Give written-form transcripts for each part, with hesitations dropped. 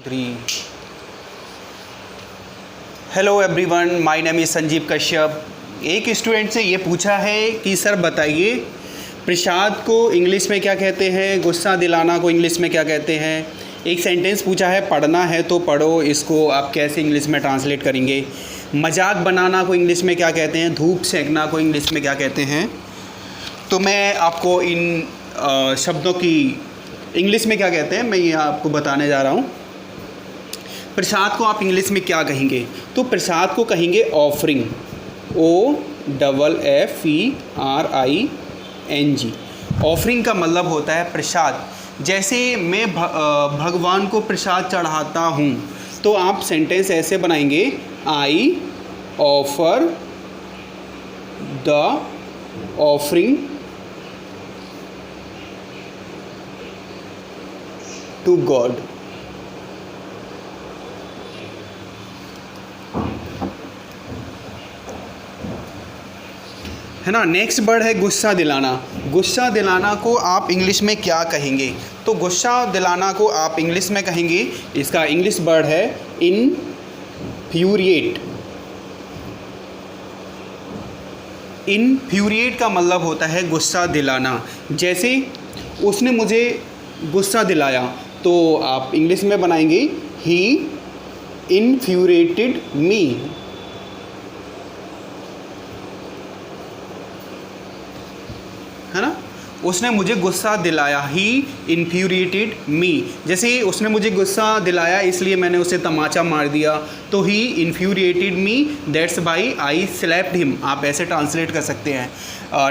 3 hello everyone, my name is Sanjeev Kashyap. एक student से ये पूछा है कि सर बताइए, प्रसाद को इंग्लिश में क्या कहते हैं, गुस्सा दिलाना को इंग्लिश में क्या कहते हैं। एक सेंटेंस पूछा है, पढ़ना है तो पढ़ो, इसको आप कैसे इंग्लिश में ट्रांसलेट करेंगे। मजाक बनाना को इंग्लिश में क्या कहते हैं, धूप सेंकना को इंग्लिश में क्या कहते हैं। तो मैं आपको इन शब्दों की इंग्लिश में क्या कहते हैं मैं ये आपको बताने जा रहा हूँ। प्रसाद को आप इंग्लिश में क्या कहेंगे, तो प्रसाद को कहेंगे ऑफरिंग, OFFERING। ऑफरिंग का मतलब होता है प्रसाद। जैसे मैं भगवान को प्रसाद चढ़ाता हूँ, तो आप सेंटेंस ऐसे बनाएंगे, I offer the offering to God. है ना। नेक्स्ट वर्ड है गुस्सा दिलाना। गुस्सा दिलाना को आप इंग्लिश में क्या कहेंगे, तो गुस्सा दिलाना को आप इंग्लिश में कहेंगे, इसका इंग्लिश वर्ड है इनफ्यूरिएट। इनफ्यूरिएट का मतलब होता है गुस्सा दिलाना। जैसे उसने मुझे गुस्सा दिलाया, तो आप इंग्लिश में बनाएंगे ही इनफ्यूरिएटेड मी। है ना, उसने मुझे गुस्सा दिलाया, ही इन्फ्यूरिएटेड मी। जैसे उसने मुझे गुस्सा दिलाया इसलिए मैंने उसे तमाचा मार दिया, तो ही infuriated me, that's why I slapped him. आप ऐसे ट्रांसलेट कर सकते हैं।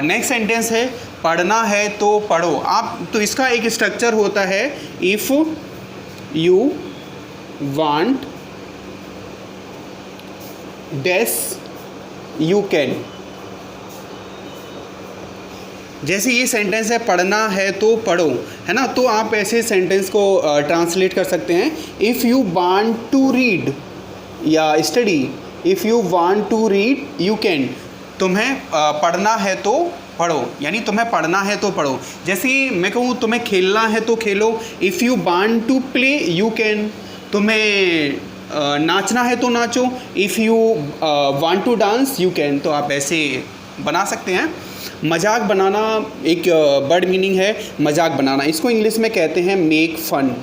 नेक्स्ट सेंटेंस है पढ़ना है तो पढ़ो। आप तो इसका एक स्ट्रक्चर होता है, if you want dash you can. जैसे ये सेंटेंस है पढ़ना है तो पढ़ो, है ना, तो आप ऐसे सेंटेंस को ट्रांसलेट कर सकते हैं, if you want to read या study, if you want to read you can. तुम्हें पढ़ना है तो पढ़ो, यानी तुम्हें पढ़ना है तो पढ़ो। जैसे मैं कहूँ तुम्हें खेलना है तो खेलो, if you want to play you can. तुम्हें नाचना है तो नाचो, if you want to dance you can. तो आप ऐसे बना सकते हैं। मजाक बनाना एक वर्ड मीनिंग है, मजाक बनाना। इसको इंग्लिश में कहते हैं make fun.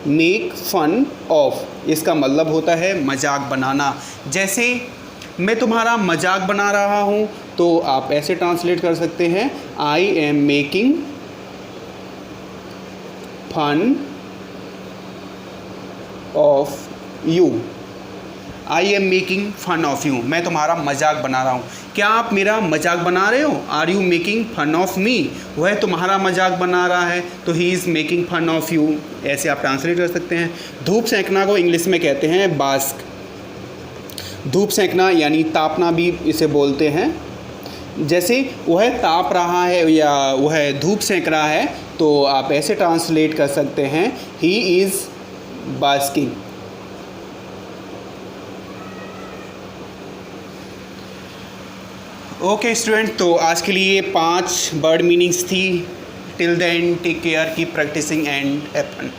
Make fun of, इसका मतलब होता है मजाक बनाना। जैसे मैं तुम्हारा मजाक बना रहा हूँ, तो आप ऐसे ट्रांसलेट कर सकते हैं, I am making fun of you. I am making fun of you, मैं तुम्हारा मजाक बना रहा हूँ। क्या आप मेरा मजाक बना रहे हो, are you making fun of me. वह तुम्हारा मजाक बना रहा है, तो he is making fun of you. ऐसे आप ट्रांसलेट कर सकते हैं। धूप सेंकना को इंग्लिश में कहते हैं बास्क। धूप सेंकना यानी तापना भी इसे बोलते हैं। जैसे वह ताप रहा है या वह धूप सेंक रहा है, तो आप ऐसे ट्रांसलेट कर सकते हैं, he is basking. Okay student, तो आज के लिए 5 वर्ड मीनिंग्स थी। Till then take care, keep practising and have fun.